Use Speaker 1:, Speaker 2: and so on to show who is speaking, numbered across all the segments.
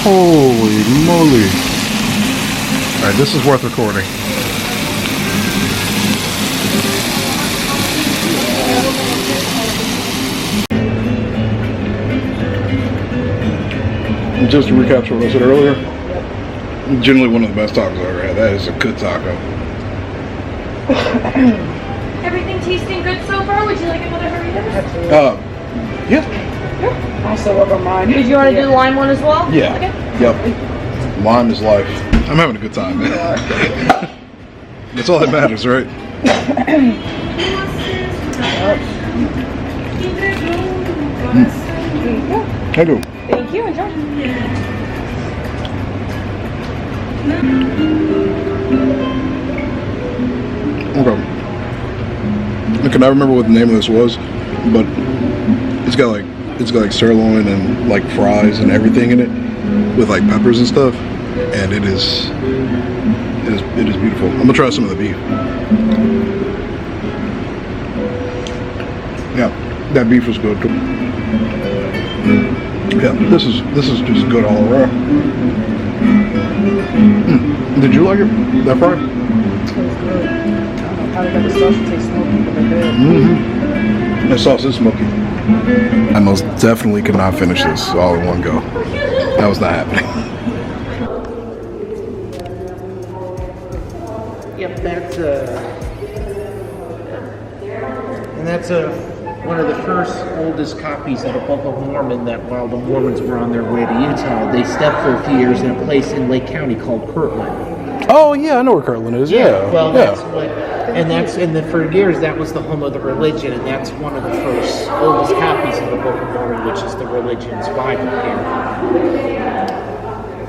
Speaker 1: Holy moly. Alright, this is worth recording. Just to recapture what I said earlier, generally one of the best tacos I've ever had. That is a good taco.
Speaker 2: Everything tasting good so far? Would you like another burrito?
Speaker 1: Yeah.
Speaker 3: I still work on mine.
Speaker 2: Did you want to do the lime one as well?
Speaker 1: Yeah.
Speaker 2: Okay.
Speaker 1: Yep. Lime is life. I'm having a good time, man. That's all that matters, right? I do.
Speaker 2: Thank you. Enjoy.
Speaker 1: Okay. I cannot remember what the name of this was, but it's got like sirloin and like fries and everything in it, with like peppers and stuff, and it is beautiful. I'm gonna try some of the beef. Yeah, that beef was good too. Yeah, this is just good all around. Did you like it? That fry?
Speaker 3: It was good. I don't know how they got the sauce to taste smoky, but they're good.
Speaker 1: The sauce is smoky. I most definitely could not finish this all in one go. That was not happening.
Speaker 4: Yep, that's one of the first oldest copies of the Book of Mormon that while the Mormons were on their way to Utah, they stepped for a few years in a place in Lake County called Kirtland.
Speaker 1: Oh yeah, I know where Kirtland is. Yeah.
Speaker 4: Well, that's what, and then for years that was the home of the religion, and that's one of the first oldest copies of the Book of Mormon, which is the religion's Bible here.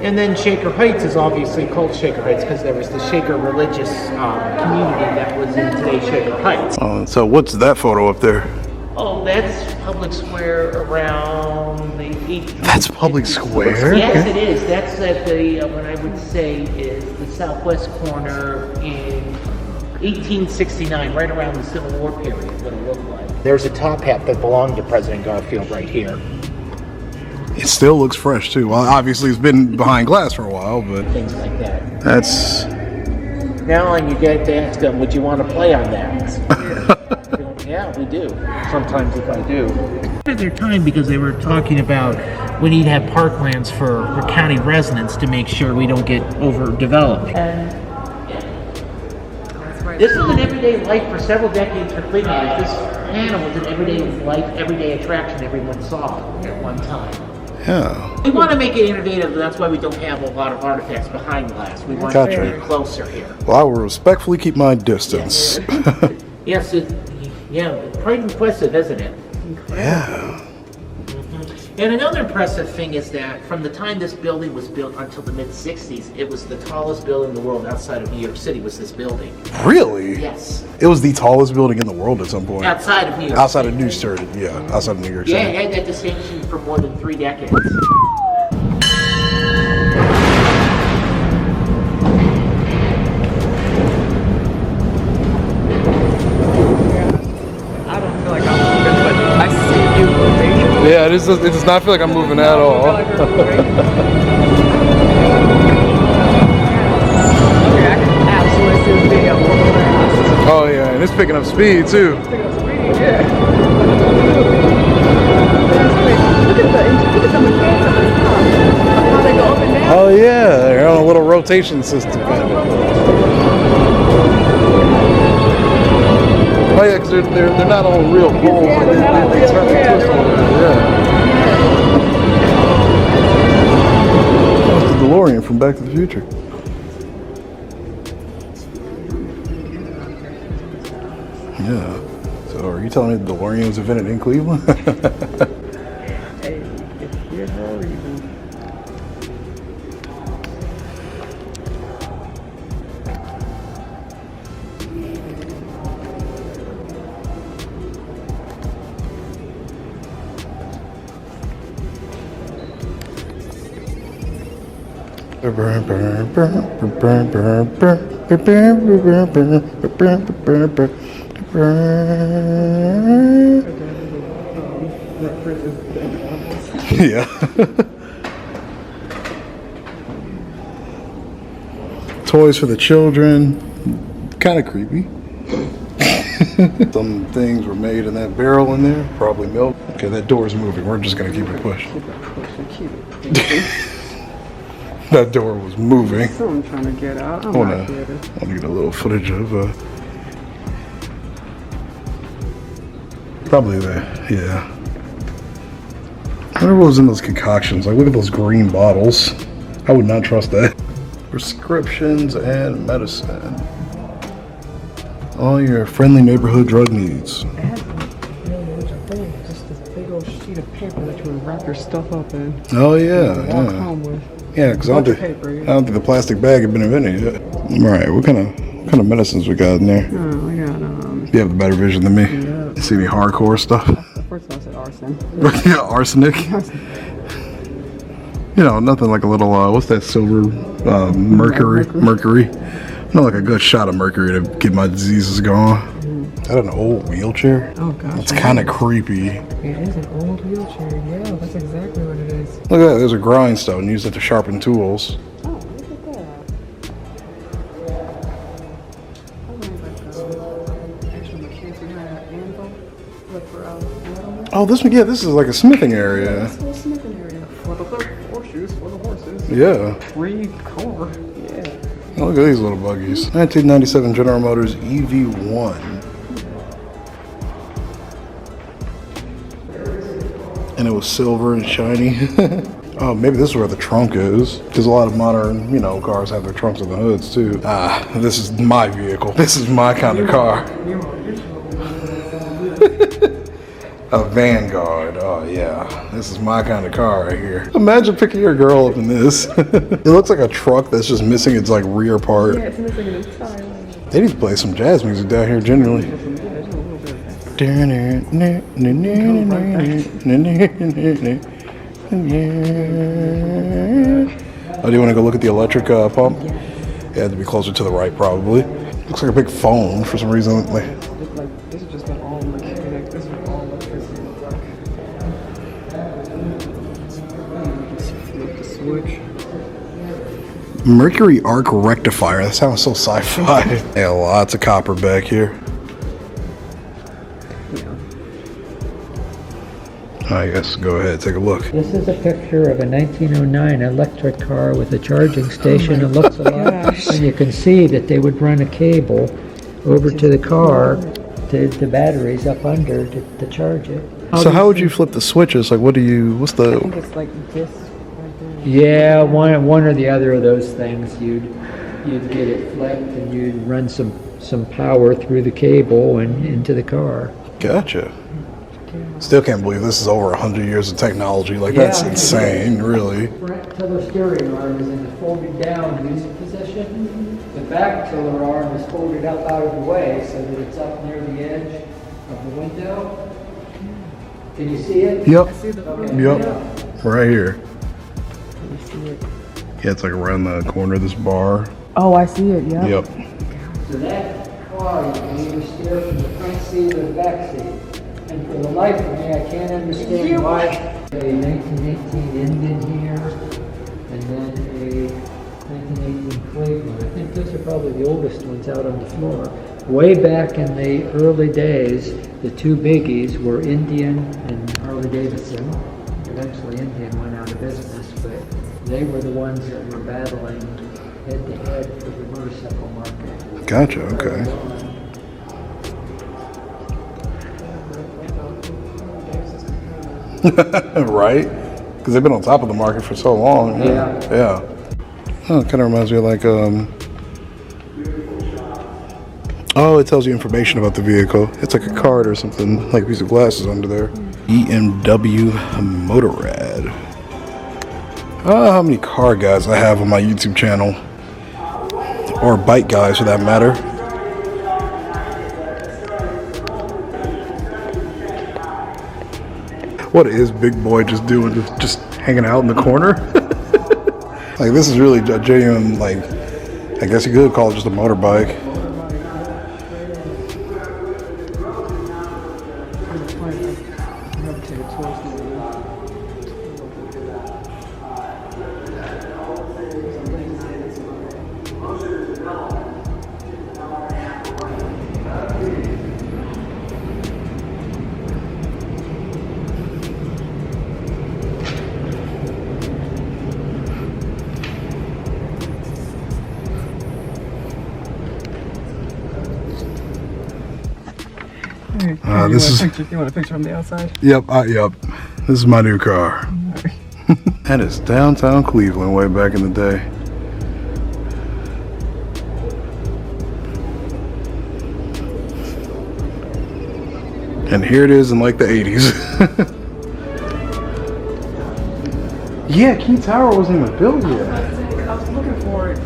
Speaker 4: And then Shaker Heights is obviously called Shaker Heights because there was the Shaker religious community that was in today's Shaker Heights.
Speaker 1: So what's that photo up there?
Speaker 4: Oh, that's public square around the 18th.
Speaker 1: That's public square?
Speaker 4: Yes, it is. That's at the, what I would say is the southwest corner in 1869, right around the Civil War period, what it looked like. There's a top hat that belonged to President Garfield right here.
Speaker 1: It still looks fresh too. Well, obviously it's been behind glass for a while, but
Speaker 4: Things like that.
Speaker 1: that's...
Speaker 4: Now you get to ask them, would you want to play on that? Yeah, we do. Sometimes if I do. At their time, because they were talking about we need to have parklands for county residents to make sure we don't get overdeveloped. This was an everyday life for several decades for Cleveland. This panel was an everyday life, everyday attraction everyone saw at one time.
Speaker 1: Yeah.
Speaker 4: We want to make it innovative, that's why we don't have a lot of artifacts behind glass. We want
Speaker 1: Gotcha.
Speaker 4: to be closer here.
Speaker 1: Well, I will respectfully keep my distance.
Speaker 4: Yes, quite impressive, isn't it?
Speaker 1: Yeah.
Speaker 4: And another impressive thing is that from the time this building was built until the mid-60s, it was the tallest building in the world outside of New York City was this building.
Speaker 1: Really?
Speaker 4: Yes.
Speaker 1: It was the tallest building in the world at some point.
Speaker 4: Outside of New York
Speaker 1: Outside of
Speaker 4: City.
Speaker 1: New York, yeah. Outside of New York City.
Speaker 4: Yeah, it had that distinction for more than 3 decades.
Speaker 3: I don't feel like I'm moving, but I see you moving.
Speaker 1: Yeah, it does not feel like I'm moving at all.
Speaker 3: Okay, I can absolutely see this video.
Speaker 1: Oh yeah, and it's picking up speed too.
Speaker 3: Look at the mechanics of this car. How they go up and down.
Speaker 1: Oh yeah, they're on a little rotation system kind of. Oh yeah, because they're not all real poles.
Speaker 3: Yeah,
Speaker 1: Like
Speaker 3: they're not all
Speaker 1: they
Speaker 3: real,
Speaker 1: turn and
Speaker 3: yeah,
Speaker 1: twist
Speaker 3: they're
Speaker 1: a little bit. Yeah. That's the DeLorean from Back to the Future. Yeah. So are you telling me the DeLorean was invented in Cleveland?
Speaker 3: Hey, if you're hurry.
Speaker 1: Yeah. toys for the children. Kind of creepy. Some things were made in that barrel in there. Probably milk. Okay, that door's moving. We're just gonna keep it pushed. That door was moving.
Speaker 3: Someone trying to get out.
Speaker 1: I wanna get a little footage of probably that, yeah. I wonder what was in those concoctions. Like, look at those green bottles. I would not trust that. Prescriptions and medicine. All your friendly neighborhood drug needs.
Speaker 3: It has just this big old sheet of paper that you would wrap your stuff up in.
Speaker 1: Oh yeah,
Speaker 3: Walk
Speaker 1: yeah.
Speaker 3: home with.
Speaker 1: Yeah, because I don't think the plastic bag had been invented yet. All right, what kind of medicines we got in there?
Speaker 3: Oh, we got
Speaker 1: You have the better vision than me.
Speaker 3: Yeah.
Speaker 1: You see any hardcore stuff?
Speaker 3: First I said arson.
Speaker 1: Yeah, arsenic. You know, nothing like a little, what's that, silver, mercury. Not like a good shot of mercury to get my diseases going. Is that an old wheelchair?
Speaker 3: Oh gosh.
Speaker 1: It's kind of creepy.
Speaker 3: It is an old wheelchair. Yeah, that's exactly what it is.
Speaker 1: Look at that, there's a grindstone used it to sharpen tools.
Speaker 3: Oh, look at that. Actually, my kids, we had an anvil. Look for metal.
Speaker 1: Oh, this one, yeah, this is like a smithing area.
Speaker 3: It's a little smithing area for the horseshoes, for the horses.
Speaker 1: Yeah.
Speaker 3: 3-core. Yeah.
Speaker 1: Oh, look at these little buggies. 1997 General Motors EV1. And it was silver and shiny. Oh, maybe this is where the trunk is. Because a lot of modern, cars have their trunks in the hoods too. Ah, this is my vehicle. This is my kind of car. A Vanguard. Oh yeah, this is my kind of car right here. Imagine picking your girl up in this. It looks like a truck that's just missing its like rear part.
Speaker 3: Yeah, it's missing an entire.
Speaker 1: They need to play some jazz music down here generally. Oh, do you want to go look at the electric pump? Yeah, it had to be closer to the right probably. Looks like a big phone for some reason.
Speaker 3: Like this has just been all mechanic. This is all electricity. Flip the switch.
Speaker 1: Mercury arc rectifier. That sounds so sci-fi. Yeah, lots of copper back here. I guess go ahead, take a look.
Speaker 5: This is a picture of a 1909 electric car with a charging station. It looks a lot, and you can see that they would run a cable over to the car, to the batteries up under to charge it.
Speaker 1: So how would you flip the switches? Like, what's
Speaker 3: I think
Speaker 1: the?
Speaker 3: it's like this right there.
Speaker 5: Yeah, one or the other of those things. You'd get it flipped, and you'd run some power through the cable and into the car.
Speaker 1: Gotcha. Still can't believe this is over 100 years of technology. Like, that's insane, really.
Speaker 5: Front tiller steering arm is in the folded down music position. The back tiller arm is folded up out of the way so that it's up near the edge of the window. Can you see it?
Speaker 1: Yep.
Speaker 3: I see the
Speaker 1: Yep. Right here.
Speaker 3: You see it.
Speaker 1: Yeah, it's like around the corner of this bar.
Speaker 3: Oh, I see it. Yeah.
Speaker 1: Yep.
Speaker 5: So that car, you can either steer from the front seat or the back seat. And for the life of me, I can't understand why a 1918 Indian here, and then a 1918 Cleveland. I think those are probably the oldest ones out on the floor. Way back in the early days, the two biggies were Indian and Harley Davidson. Eventually Indian went out of business, but they were the ones that were battling head to head for the motorcycle market.
Speaker 1: Gotcha. Okay. Right? Because they've been on top of the market for so long.
Speaker 5: Yeah.
Speaker 1: Yeah. Oh, it kind of reminds me of like, oh, it tells you information about the vehicle. It's like a card or something, like a piece of glasses under there. BMW Motorrad. I don't know how many car guys I have on my YouTube channel. Or bike guys for that matter. What is Big Boy just doing? Just hanging out in the corner? Like, this is really a genuine, like, I guess you could call it just a motorbike.
Speaker 3: You want a picture from the outside?
Speaker 1: Yep, yep. This is my new car. That is downtown Cleveland way back in the day. And here it is in like the 80s. Yeah, Key Tower wasn't even built yet.
Speaker 3: I was looking for it.